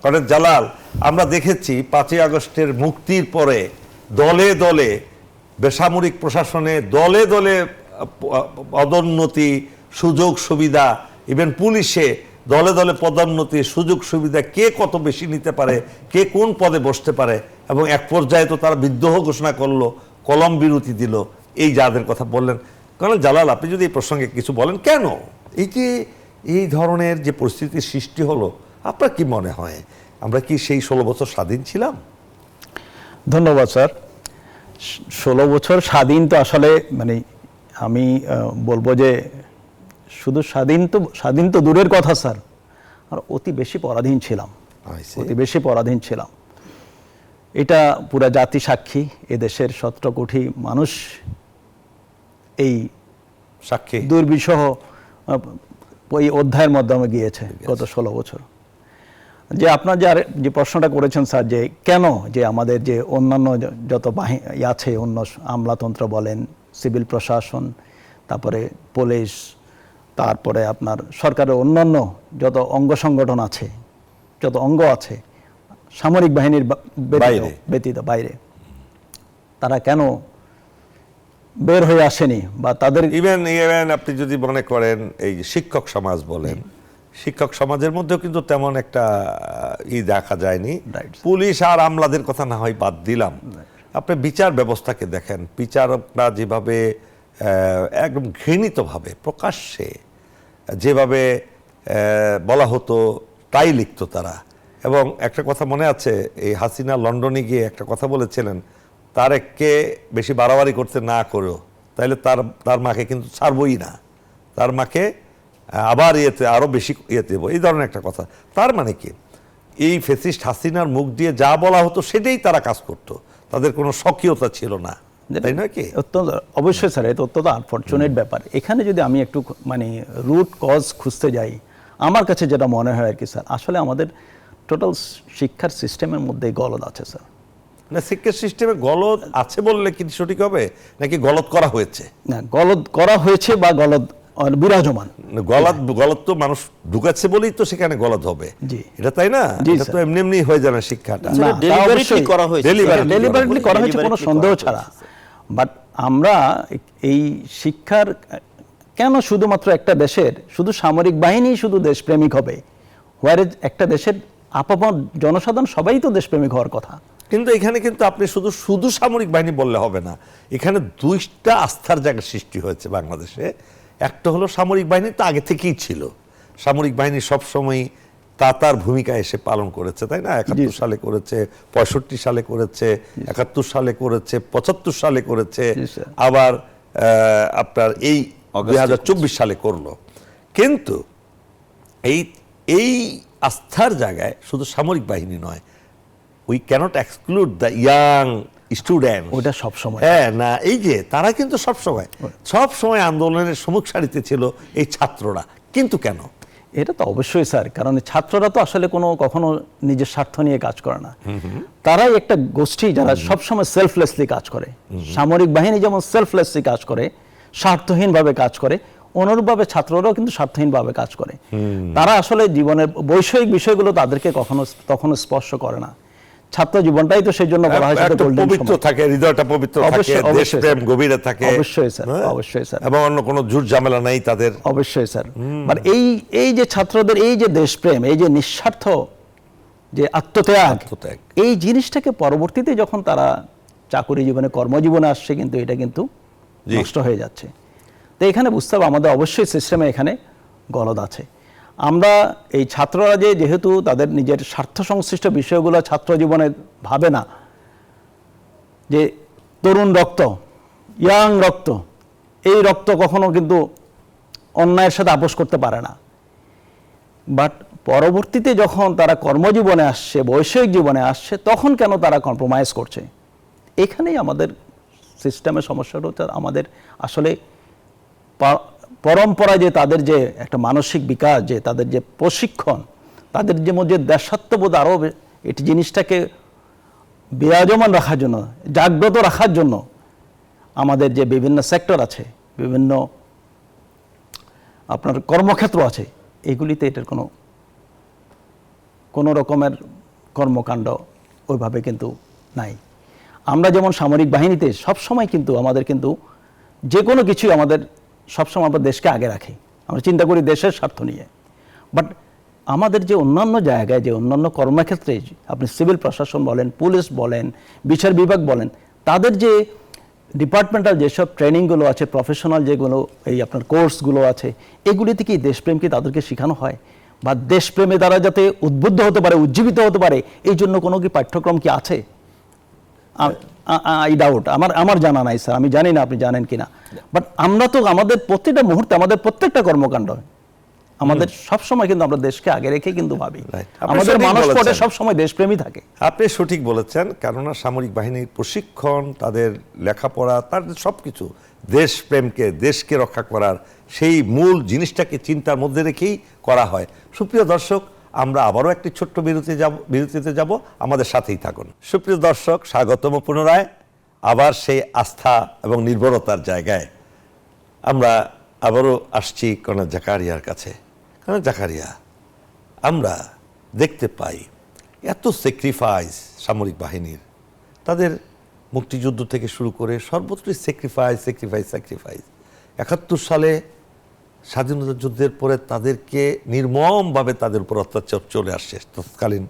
কর্নেল জালাল, আমরা দেখেছি 5ই আগস্টের মুক্তির পরে দলে দলে বেসামরিক প্রশাসনে দলে দলে পদোন্নতি, সুযোগ সুবিধা, ইভেন পুলিশে দলে দলে পদোন্নতি, সুযোগ সুবিধা, কে কত বেশি নিতে পারে, কে কোন পদে বসতে পারে, এবং এক পর্যায়ে তো তারা বিদ্রোহ ঘোষণা করলো, কলম বিরতি দিল। এই যাদের কথা বললেন, কর্নেল জালাল, আপনি যদি এই প্রসঙ্গে কিছু বলেন, কেন এই যে এই ধরনের যে পরিস্থিতির সৃষ্টি হলো, আপনার কি মনে হয় আমরা কি সেই 16 বছর স্বাধীন ছিলাম? ধন্যবাদ স্যার। 16 বছর স্বাধীন তো আসলে মানে আমি বলবো যে শুধু স্বাধীন তো দূরের কথা স্যার, আর অতি বেশি পরাধীন ছিলাম, অতি বেশি পরাধীন ছিলাম। এটা পুরা জাতি সাক্ষী, এদেশের 17 কোটি মানুষ এই সাক্ষী, দুর্বিষহ ওই অধ্যায়ের মাধ্যমে গিয়েছে গত 16 বছর। যে আপনার যে প্রশ্নটা করেছেন স্যার, যে কেন যে আমাদের যে অন্যান্য যত বাহিনী আছে, অন্য আমলাতন্ত্র বলেন, সিভিল প্রশাসন, তারপরে পুলিশ, তারপরে আপনার সরকারের অন্যান্য যত অঙ্গ সংগঠন আছে, যত অঙ্গ আছে সামরিক বাহিনীর ব্যতীত বাইরে, তারা কেন বের হয়ে আসেনি? বা তাদের ইভেন আপনি যদি মনে করেন এই শিক্ষক সমাজ বলেন, শিক্ষক সমাজের মধ্যেও কিন্তু তেমন একটা দেখা যায়নি। পুলিশ আর আমলাদের কথা না হয় বাদ দিলাম, আপনি বিচার ব্যবস্থাকে দেখেন, বিচারকরা যেভাবে একদম ঘৃণিতভাবে প্রকাশ্যে যেভাবে বলা হতো তাই লিখতো তারা। এবং একটা কথা মনে আছে, এই হাসিনা লন্ডনে গিয়ে একটা কথা বলেছিলেন, তারেককে বেশি বাড়াবাড়ি করতে না করেও, তাইলে তার মাকে কিন্তু ছাড়বই না, তার মাকে আবার আরো বেশি দেবো, এই ধরনের একটা কথা। তার মানে কি, এই ফ্যাসিস্ট হাসিনার মুখ দিয়ে যা বলা হতো সেটাই তারা কাজ করতো, তাদের কোনো স্বকীয়তা ছিল না, তাই নয় কি? অত্যন্ত অবশ্যই স্যার, এটা অত্যন্ত আনফরচুনেট ব্যাপার। এখানে যদি আমি একটু মানে রুট কজ খুঁজতে যাই, আমার কাছে যেটা মনে হয় আর কি স্যার, আসলে আমাদের টোটাল শিক্ষার সিস্টেমের মধ্যে গলদ আছে স্যার। না, শিক্ষা সিস্টেমে গলদ আছে বললে কি সঠিক হবে, নাকি গলদ করা হয়েছে? না, গলদ করা হয়েছে বা গলদ বিরাজমান। গলদ তো মানুষ ঢুকাচ্ছে বলেই তো সেখানে গলদ হবে, এটা তাই না? এটা তো এমনি এমনি হয়ে যায় না শিক্ষাটা, ডেলিভারেটলি করা হয়েছে, ডেলিভারেটলি করা হয়েছে কোনো সন্দেহ ছাড়া। বাট আমরা এই শিক্ষার কেন শুধুমাত্র একটা দেশের শুধু সামরিক বাহিনী শুধু দেশপ্রেমিক হবে, হোয়ার একটা দেশের আপামর জনসাধারণ সবাই তো দেশপ্রেমিক হওয়ার কথা। কিন্তু এখানে কিন্তু আপনি শুধু সামরিক বাহিনী বললে হবে না, এখানে 2টা আস্থার জায়গা সৃষ্টি হয়েছে বাংলাদেশে। একটা হলো সামরিক বাহিনী তো আগে থেকেই ছিল, সামরিক বাহিনী সবসময় তার ভূমিকা এসে পালন করেছে, তাই না? 71 সালে করেছে, 65 সালে করেছে, 71 সালে করেছে, 75 সালে করেছে, আবার আপনার এই 2024 সালে করলো। কিন্তু এই আস্থার জায়গায় শুধু সামরিক বাহিনী নয়, we can't exclude the young student. ওটা সবসময়, হ্যাঁ, না, এই যে তারা কিন্তু সবসময় আন্দোলনের সম্মুখ সারিতে ছিল এই ছাত্ররা। কিন্তু কেন? এটা তো অবশ্যই স্যার, কারণ ছাত্ররা তো আসলে কখনো নিজের স্বার্থ নিয়ে কাজ করে না, তারাই একটা গোষ্ঠী যারা সবসময় সেলফলেসলি কাজ করে। সামরিক বাহিনী যেমন সেলফলেসলি কাজ করে, স্বার্থহীনভাবে কাজ করে, অনুরূপভাবে ছাত্ররাও কিন্তু স্বার্থহীনভাবে কাজ করে। তারা আসলে জীবনের বৈষয়িক বিষয়গুলো তাদেরকে তখনো স্পর্শ করে না। ছাত্র জীবনটাই তো সেই জন্য বলা হয় পবিত্র থাকে, হৃদয়টা পবিত্র থাকে, দেশপ্রেম গভীরে থাকে। অবশ্যই স্যার, অবশ্যই স্যার। এবং অন্য কোনো ঝুট ঝামেলা নাই তাদের। অবশ্যই স্যার। মানে এই যে ছাত্রদের এই যে দেশপ্রেম, এই যে নিঃস্বার্থ যে আত্মত্যাগ, এই জিনিসটাকে পরবর্তীতে যখন তারা চাকরি জীবনে, কর্মজীবনে আসছে, কিন্তু এটা কিন্তু নষ্ট হয়ে যাচ্ছে। তো এখানে বুঝতে হবে আমাদের অবশ্যই সিস্টেমে এখানে গলদ আছে। আমরা এই ছাত্ররা যেহেতু তাদের নিজের স্বার্থ সংশ্লিষ্ট বিষয়গুলো ছাত্র জীবনে ভাবে না, যে তরুণ রক্ত, ইয়াং রক্ত, এই রক্ত কখনো কিন্তু অন্যায়ের সাথে আপোষ করতে পারে না। বাট পরবর্তীতে যখন তারা কর্মজীবনে আসছে, বৈষয়িক জীবনে আসছে, তখন কেন তারা কম্প্রোমাইজ করছে? এখানেই আমাদের সিস্টেমের সমস্যাটা হচ্ছে আমাদের আসলে পরম্পরায় যে তাদের যে একটা মানসিক বিকাশ, যে তাদের যে প্রশিক্ষণ, তাদের যে মধ্যে দেশাত্মবোধ আরও এটি জিনিসটাকে বিরাজমান রাখার জন্য, জাগ্রত রাখার জন্য আমাদের যে বিভিন্ন সেক্টর আছে, বিভিন্ন আপনার কর্মক্ষেত্র আছে, এগুলিতে এটার কোনো রকমের কর্মকাণ্ড ওইভাবে কিন্তু নাই। আমরা যেমন সামরিক বাহিনীতে সবসময় কিন্তু আমাদের কিন্তু যে কোনো কিছুই আমাদের সবসময় আমাদের দেশকে আগে রাখে, আমরা চিন্তা করি দেশের স্বার্থ নিয়ে। বাট আমাদের যে অন্যান্য জায়গায়, যে অন্যান্য কর্মক্ষেত্রে, আপনি সিভিল প্রশাসন বলেন, পুলিশ বলেন, বিচার বিভাগ বলেন, তাদের যে ডিপার্টমেন্টাল যেসব ট্রেনিংগুলো আছে, প্রফেশনাল যেগুলো এই আপনার কোর্সগুলো আছে, এগুলিতে কি দেশপ্রেমকে তাদেরকে শেখানো হয়? বা দেশপ্রেমে তারা যাতে উদ্বুদ্ধ হতে পারে, উজ্জীবিত হতে পারে, এই জন্য কোনো কি পাঠ্যক্রম কি আছে? আই ডাউট, আমার জানা নাই স্যার, আমি জানি না আপনি জানেন কিনা। বাট আমরা তো আমাদের প্রত্যেকটা মুহূর্তে, আমাদের প্রত্যেকটা কর্মকাণ্ড আমাদের সবসময় কিন্তু আমরা দেশকে আগে রেখে কিন্তু ভাবি, আমাদের মানুষ পটে সবসময় দেশপ্রেমী থাকে। আপনি সঠিক বলেছেন, কেননা সামরিক বাহিনীর প্রশিক্ষণ, তাদের লেখাপড়া, তাদের সবকিছু দেশপ্রেমকে, দেশকে রক্ষা করার সেই মূল জিনিসটাকে চিন্তার মধ্যে রেখেই করা হয়। সুপ্রিয় দর্শক, আমরা আবারও একটি ছোট্ট বিরতিতে যাব, আমাদের সাথেই থাকুন। সুপ্রিয় দর্শক, স্বাগতম পুনরায় আবার সেই আস্থা এবং নির্ভরতার জায়গায়। আমরা আবারও আসছি কর্নেল জাকারিয়ার কাছে। কর্নেল জাকারিয়া, আমরা দেখতে পাই এত স্যাক্রিফাইস সামরিক বাহিনীর, তাদের মুক্তিযুদ্ধ থেকে শুরু করে সর্বত্রই স্যাক্রিফাইস। 71 সালে স্বাধীনতা যুদ্ধের পরে তাদেরকে নির্মমভাবে তাদের উপর অত্যাচার চলে আসছে, তৎকালীন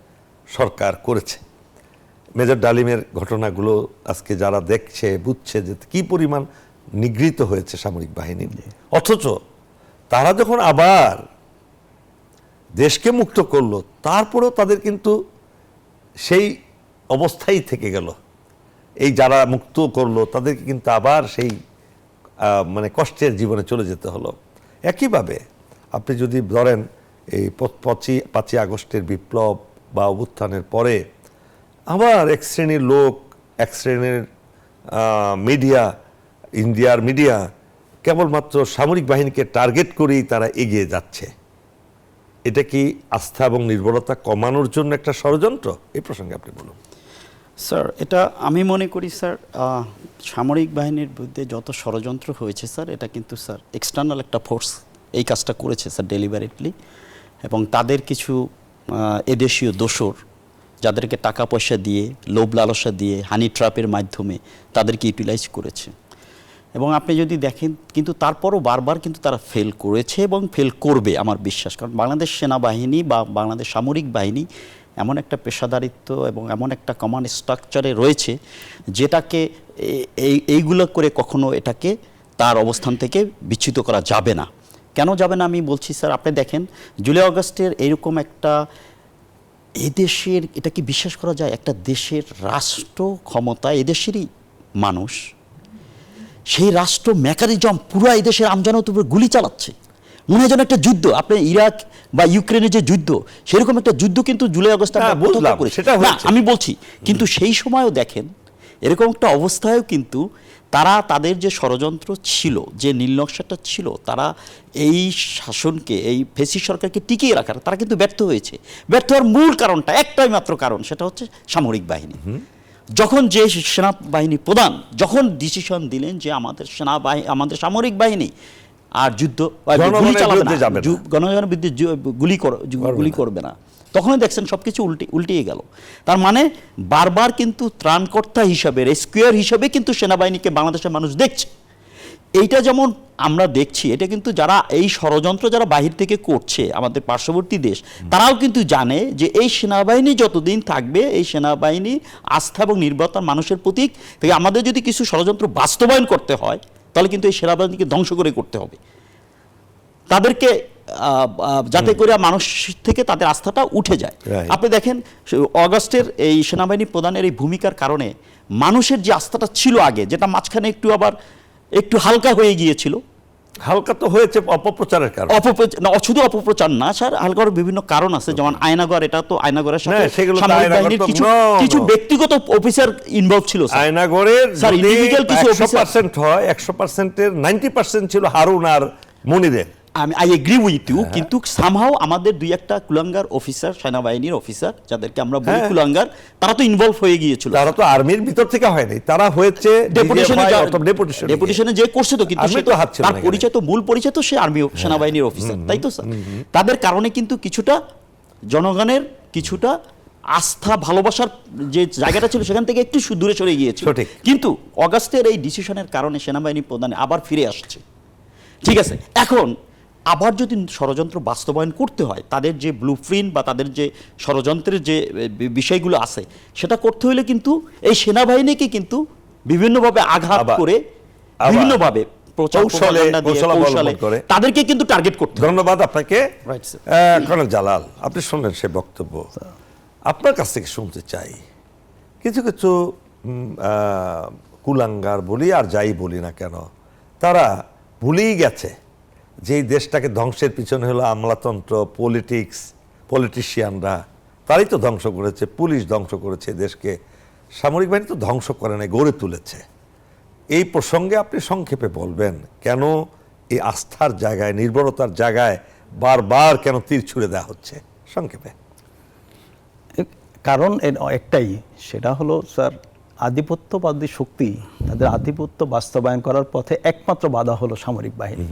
সরকার করেছে। মেজর ডালিমের ঘটনাগুলো আজকে যারা দেখছে, বুঝছে যে কি পরিমাণ নিগৃহীত হয়েছে সামরিক বাহিনী। অথচ তারা যখন আবার দেশকে মুক্ত করলো, তারপরেও তাদের কিন্তু সেই অবস্থাই থেকে গেল। এই যারা মুক্ত করলো তাদেরকে কিন্তু আবার সেই মানে কষ্টের জীবনে চলে যেতে হলো। একইভাবে আপনি যদি ধরেন এই 5ই আগস্টের বিপ্লব বা অভ্যুত্থানের পরে আবার এক শ্রেণীর লোক, এক শ্রেণীর মিডিয়া, ইন্ডিয়ার মিডিয়া কেবলমাত্র সামরিক বাহিনীকে টার্গেট করেই তারা এগিয়ে যাচ্ছে। এটা কি আস্থা এবং নির্ভরতা কমানোর জন্য একটা ষড়যন্ত্র? এই প্রসঙ্গে আপনি বলুন। স্যার, এটা আমি মনে করি স্যার, সামরিক বাহিনীর বিরুদ্ধে যত ষড়যন্ত্র হয়েছে স্যার, এটা কিন্তু স্যার এক্সটার্নাল একটা ফোর্স এই কাজটা করেছে স্যার ডেলিভারেটলি। এবং তাদের কিছু এদেশীয় দোসর, যাদেরকে টাকা পয়সা দিয়ে, লোভ লালসা দিয়ে, হানি ট্র্যাপের মাধ্যমে তাদেরকে ইউটিলাইজ করেছে। এবং আপনি যদি দেখেন, কিন্তু তারপরও বারবার কিন্তু তারা ফেল করেছে এবং ফেল করবে আমার বিশ্বাস। কারণ বাংলাদেশ সেনাবাহিনী বা বাংলাদেশ সামরিক বাহিনী এমন একটা পেশাদারিত্ব এবং এমন একটা কমান্ড স্ট্রাকচারে রয়েছে, যেটাকে এইগুলো করে কখনো এটাকে তার অবস্থান থেকে বিচ্যুত করা যাবে না। কেন যাবে না আমি বলছি স্যার, আপনি দেখেন জুলাই আগস্টের এরকম একটা এদেশের, এটা কি বিশ্বাস করা যায়, একটা দেশের রাষ্ট্র ক্ষমতা এদেশেরই মানুষ, সেই রাষ্ট্র মেকানিজম পুরো এদেশের আমজনতার উপর গুলি চালাচ্ছে। মনে হয় যেন একটা যুদ্ধ, আপনি ইরাক বা ইউক্রেনের যে যুদ্ধ, সেরকম একটা যুদ্ধ কিন্তু জুলাই আগস্টে আমি বলছি। কিন্তু সেই সময়ও দেখেন এরকম একটা অবস্থায়ও কিন্তু তারা তাদের যে ষড়যন্ত্র ছিল, যে নীলনকশাটা ছিল, তারা এই শাসনকে, এই ফেসি সরকারকে টিকিয়ে রাখার তারা কিন্তু ব্যর্থ হয়েছে। ব্যর্থ হওয়ার মূল কারণটা একটাই মাত্র কারণ, সেটা হচ্ছে সামরিক বাহিনী। যখন যে সেনাবাহিনী প্রধান যখন ডিসিশন দিলেন যে আমাদের আমাদের সামরিক বাহিনী আর যুদ্ধ গুলি চালাবে না, গণজনের বিরুদ্ধে গুলি করবে না, তখনই দেখছেন সবকিছু উল্টিয়ে গেল। তার মানে বারবার কিন্তু ত্রাণকর্তা হিসাবে, রেস্কিউয়ার হিসাবে কিন্তু সেনাবাহিনীকে বাংলাদেশের মানুষ দেখছে। এইটা যেমন আমরা দেখছি, এটা কিন্তু যারা এই ষড়যন্ত্র যারা বাহির থেকে করছে, আমাদের পার্শ্ববর্তী দেশ, তারাও কিন্তু জানে যে এই সেনাবাহিনী যতদিন থাকবে, এই সেনাবাহিনী আস্থা এবং নির্ভরতার মানুষের প্রতীক থেকে আমাদের যদি কিছু ষড়যন্ত্র বাস্তবায়ন করতে হয়, তাহলে কিন্তু এই সেনাবাহিনীকে ধ্বংস করে করতে হবে, তাদেরকে যাতে করে মানুষ থেকে তাদের আস্থাটা উঠে যায়। Right. আপনি দেখেন অগাস্টের এই সেনাবাহিনী প্রধানের এই ভূমিকার কারণে মানুষের যে আস্থাটা ছিল আগে, যেটা মাঝখানে একটু হালকা হয়ে গিয়েছিল, হালকা তো হয়েছে অপপ্রচারের কারণে। শুধু অপপ্রচার না স্যার, হালকার বিভিন্ন কারণ আছে, যেমন আয়নাগর, এটা তো আয়নাগরের সাথে না, সেগুলো তো সামরিক আয়নাগর বাহিনীর তো কিছু no. ব্যক্তিগত অফিসার ইনভলভ ছিল স্যার। আয়নাগরের স্যার, যদি individual কিছু 100% হয়, 100%-এর 90% ছিল হারুন আর মনিরের। আই এগ্রি উইথ ইউ, কিন্তু সামহাও আমাদের দুই একটা কুলাঙ্গার অফিসার, সেনাবাহিনীর অফিসার যাদেরকে আমরা বলি হ্যাঁ। কুলাঙ্গার, তারা তো ইনভলভ হয়ে গিয়েছিল। তারা তো আর্মির ভিতর থেকে হয়নি, তারা হয়েছে ডেপুটেশনে যে করছে তো, কিন্তু আর্মি তো হাত ছিল তার না পরিচয় তো, মূল পরিচয় তো সে আর্মি সেনাবাহিনীর অফিসার, তাই তো স্যার? তাদের কারণে কিন্তু কিছুটা জনগণের কিছুটা আস্থা ভালোবাসার যে জায়গাটা ছিল সেখান থেকে একটু দূরে সরে গিয়েছিল। সঠিক। কিন্তু অগাস্টের এই ডিসিশনের কারণে সেনাবাহিনী প্রধান আবার ফিরে আসছে। ঠিক আছে, এখন আবার যদি ষড়যন্ত্র বাস্তবায়ন করতে হয়, তাদের যে ব্লুপ্রিন্ট বা তাদের যে ষড়যন্ত্রের যে বিষয়গুলো আছে সেটা করতে হলে কিন্তু এই সেনাবাহিনীকে কিন্তু বিভিন্নভাবে আঘাত আবার- করে, বিভিন্নভাবে প্রচার কৌশলে- প্রপাগান্ডা দিয়ে, কৌশল অবলম্বন কৌশলে করে তাদেরকে কিন্তু টার্গেট করতে হবে। ধন্যবাদ আপনাকে। Right, sir. কর্নেল জালাল, আপনি শুনলেন সে বক্তব্য, আপনার কাছ থেকে শুনতে চাই। কিছু কিছু কুলাঙ্গার বলি আর যাই বলি না কেন, তারা ভুলেই গেছে যে এই দেশটাকে ধ্বংসের পিছনে হলো আমলাতন্ত্র, পলিটিশিয়ানরা, তারাই তো ধ্বংস করেছে। পুলিশ ধ্বংস করেছে দেশকে, সামরিক বাহিনী তো ধ্বংস করে নাই, গড়ে তুলেছে। এই প্রসঙ্গে আপনি সংক্ষেপে বলবেন কেন এই আস্থার জায়গায়, নির্ভরতার জায়গায় বারবার কেন তীর ছুঁড়ে দেওয়া হচ্ছে, সংক্ষেপে। কারণ এর একটাই, সেটা হলো স্যার, আধিপত্যবাদী শক্তি তাদের আধিপত্য বাস্তবায়ন করার পথে একমাত্র বাধা হলো সামরিক বাহিনী।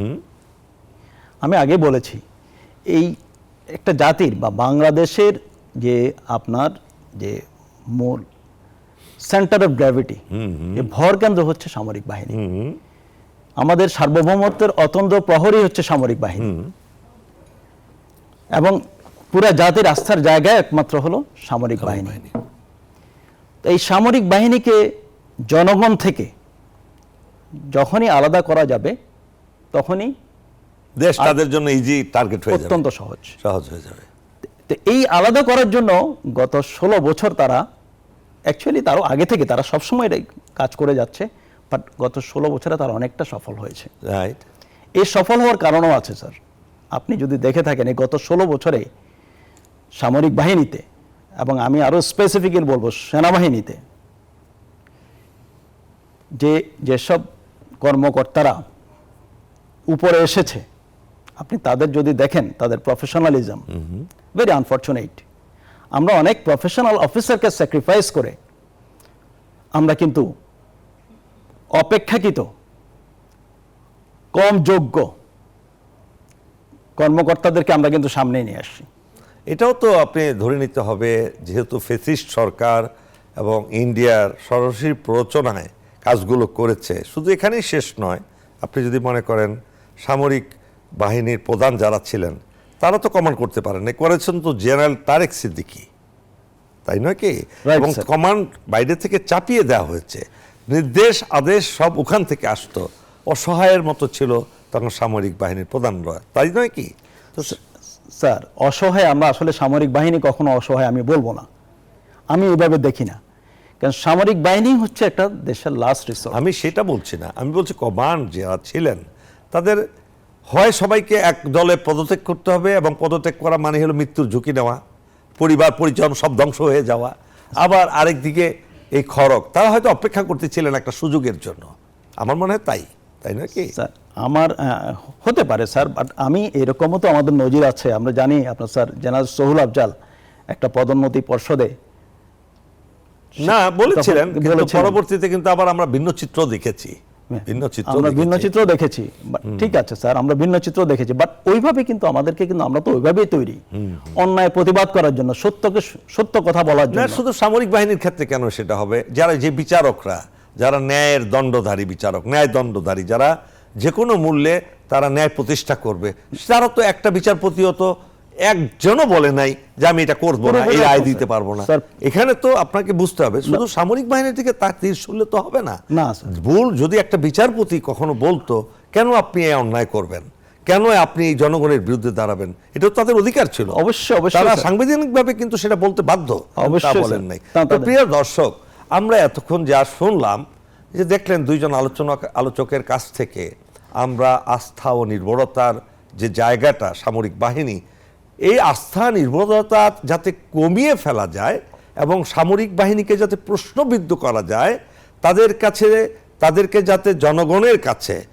আমি আগে বলেছি, এই একটা জাতির বা বাংলাদেশের যে আপনার যে মূল সেন্টার অফ গ্র্যাভিটি, ভর কেন্দ্র হচ্ছে সামরিক বাহিনী। আমাদের সার্বভৌমত্বের অতন্দ্র প্রহরী হচ্ছে সামরিক বাহিনী, এবং পুরা জাতির আস্থার জায়গায় একমাত্র হলো সামরিক বাহিনী। তো এই সামরিক বাহিনীকে জনগণ থেকে যখনই আলাদা করা যাবে তখনই দেশ তাদের জন্য ইজি টার্গেট হয়ে যাবে, অত্যন্ত সহজ হয়ে যাবে। তো এই আলাদা করার জন্য গত 16 বছর তারা, অ্যাকচুয়ালি তারও আগে থেকে তারা সবসময় কাজ করে যাচ্ছে, বাট গত 16 বছরে তারা অনেকটা সফল হয়েছে। রাইট। এই সফল হওয়ার কারণও আছে স্যার। আপনি যদি দেখে থাকেন এই গত 16 বছরে সামরিক বাহিনীতে, এবং আমি আরও স্পেসিফিক্যালি বলবো সেনাবাহিনীতে, যেসব কর্মকর্তারা উপরে এসেছে, আপনি তাদের যদি দেখেন তাদের প্রফেশনালিজম ভেরি আনফর্চুনেট। আমরা অনেক প্রফেশনাল অফিসারকে স্যাক্রিফাইস করে আমরা কিন্তু অপেক্ষাকৃত কম যোগ্য কর্মকর্তাদেরকে আমরা কিন্তু সামনে নিয়ে আসছি। এটাও তো আপনি ধরে নিতে হবে, যেহেতু ফেসিস্ট সরকার এবং ইন্ডিয়ার সরাসরি প্ররোচনায় কাজগুলো করেছে, শুধু এখানেই শেষ নয়। আপনি যদি মনে করেন সামরিক বাহিনীর প্রধান যারা ছিলেন তারা তো কমান্ড করতে পারেন, করেছেন তো জেনারেল তারেক সিদ্দিকী, তাই নয় কি? Right, এবং sir. কমান্ড বাইরে থেকে চাপিয়ে দেওয়া হয়েছে, নির্দেশ আদেশ সব ওখান থেকে আসতো। অসহায়ের মতো ছিল তখন সামরিক বাহিনীর প্রধানরা, তাই নয় কি? তো স্যার, অসহায় আমরা আসলে সামরিক বাহিনী কখনো অসহায় আমি বলবো না, আমি এভাবে দেখি না। কারণ সামরিক বাহিনী হচ্ছে একটা দেশের লাস্ট রিসোর্স। আমি সেটা বলছি না, আমি বলছি কমান্ড যারা ছিলেন তাদের হয় সবাইকে এক দলে পদত্যাগ করতে হবে, এবং পদত্যাগ করা মানে হলো মৃত্যুর ঝুঁকি নেওয়া, পরিবার পরিজন সব ধ্বংস হয়ে যাওয়া। আবার আরেক দিকে এই খড়গ, তারা হয়তো অপেক্ষা করতেছিলেন একটা সুযোগের জন্য, আমার মনে হয় তাই নয় কি? স্যার, আমার হতে পারে স্যার, বাট আমি এরকমও তো আমাদের নজির আছে। আমরা জানি আপনার স্যার জেনারেল সোহুল আফজাল একটা পদোন্নতি পর্ষদে না বলেছিলেন, কিন্তু বলেছিলেন। পরবর্তীতে কিন্তু আবার আমরা ভিন্ন চিত্র দেখেছি, আমরা ভিন্ন চিত্র দেখেছি। ঠিক আছে স্যার, আমরা ভিন্ন চিত্র দেখেছি, বাট ওইভাবে কিন্তু আমাদেরকে, কিন্তু আমরা তো ওইভাবেই তৈরি অন্যায় প্রতিবাদ করার জন্য, সত্য কথা বলার না জন্য। শুধু সামরিক বাহিনীর ক্ষেত্রে কেন সেটা হবে, যারা যে বিচারকরা, যারা ন্যায়ের দণ্ডধারী বিচারক, ন্যায় দণ্ডধারী, যারা যে কোনো মূল্যে তারা ন্যায় প্রতিষ্ঠা করবে, তারা তো একটা বিচারপতিও তো একজনও বলে নাই যে আমি এটা করবো না, এই রায় দিতে পারবো না। স্যার, এখানে তো আপনাকে বুঝতে হবে শুধু সামরিক বাহিনীর দিকে তার তীর শুনলে তো হবে না। না, স্যার। ভুল যদি একটা বিচারপতি কখনো বলতো কেন আপনি এই অন্যায় করবেন, কেন আপনি এই জনগণের বিরুদ্ধে দাঁড়াবেন, এটা তো তাদের অধিকার ছিল। অবশ্যই, অবশ্যই, তারা স্যার। সাংবিধানিকভাবে কিন্তু সেটা বলতে বাধ্য, অবশ্যই, তা স্যার। বলেন নাই। তা তো তাদের- প্রিয় দর্শক, আমরা এতক্ষণ যা শুনলাম, যে দেখলেন দুইজন আলোচকের কাছ থেকে আমরা আস্থা ও নির্ভরতার যে জায়গাটা সামরিক বাহিনী, এই আস্থা নির্ভরতা যাতে কমিয়ে ফেলা যায় এবং সামরিক বাহিনীকে যাতে প্রশ্নবিদ্ধ করা যায়, তাদেরকে যাতে জনগণের কাছে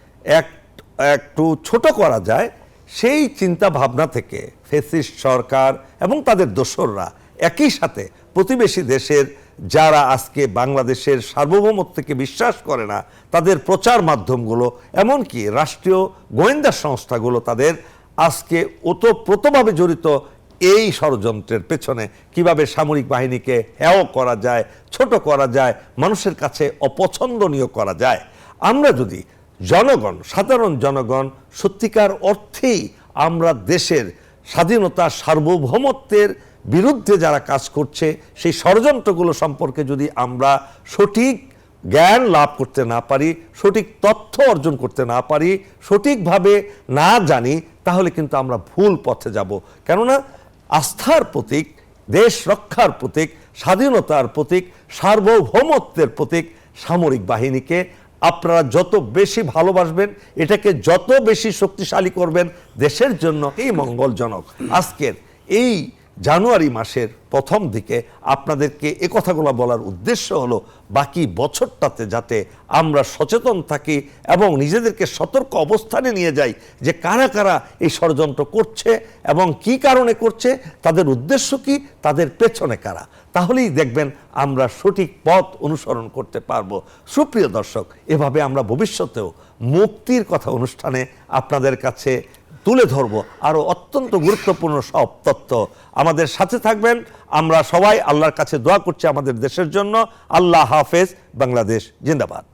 একটু ছোট করা যায়, সেই চিন্তা ভাবনা থেকে ফ্যাসিস্ট সরকার এবং তাদের দোসররা একই সাথে প্রতিবেশী দেশের যারা আজকে বাংলাদেশের সার্বভৌমত্বকে বিশ্বাস করে না, তাদের প্রচার মাধ্যমগুলো, এমনকি রাষ্ট্রীয় গোয়েন্দা সংস্থাগুলো তাদের আজকে ওতপ্রোতভাবে জড়িত এই ষড়যন্ত্রের পেছনে কিভাবে সামরিক বাহিনীকে হেয় করা যায়, ছোট করা যায়, মানুষের কাছে অপছন্দনীয় করা যায়। আমরা যদি জনগণ, সাধারণ জনগণ সত্যিকার অর্থেই আমরা দেশের স্বাধীনতা সার্বভৌমত্বের বিরুদ্ধে যারা কাজ করছে সেই ষড়যন্ত্রগুলো সম্পর্কে যদি আমরা সঠিক জ্ঞান লাভ করতে না পারি, সঠিক তথ্য অর্জন করতে না পারি, সঠিকভাবে না জানি, তাহলে কিন্তু আমরা ভুল পথে যাব। কেননা আস্থার প্রতীক, দেশ রক্ষার প্রতীক, স্বাধীনতার প্রতীক, সার্বভৌমত্বের প্রতীক সামরিক বাহিনীকে আপনারা যত বেশি ভালোবাসবেন, এটাকে যত বেশি শক্তিশালী করবেন, দেশের জন্য এই মঙ্গলজনক। আজকের এই জানুয়ারি মাসের প্রথম দিকে আপনাদেরকে এ কথাগুলো বলার উদ্দেশ্য হলো বাকি বছরটাতে যাতে আমরা সচেতন থাকি এবং নিজেদেরকে সতর্ক অবস্থানে নিয়ে যাই যে কারা কারা এই ষড়যন্ত্র করছে এবং কি কারণে করছে, তাদের উদ্দেশ্য কি, তাদের পেছনে কারা। তাহলেই দেখবেন আমরা সঠিক পথ অনুসরণ করতে পারবো। সুপ্রিয় দর্শক, এভাবে আমরা ভবিষ্যতেও মুক্তির কথা অনুষ্ঠানে আপনাদের কাছে তুলে ধরবো আরো অত্যন্ত গুরুত্বপূর্ণ সব তথ্য। আমাদের সাথে থাকবেন। আমরা সবাই আল্লাহর কাছে দোয়া করছি আমাদের দেশের জন্য। আল্লাহ হাফেজ। বাংলাদেশ জিন্দাবাদ।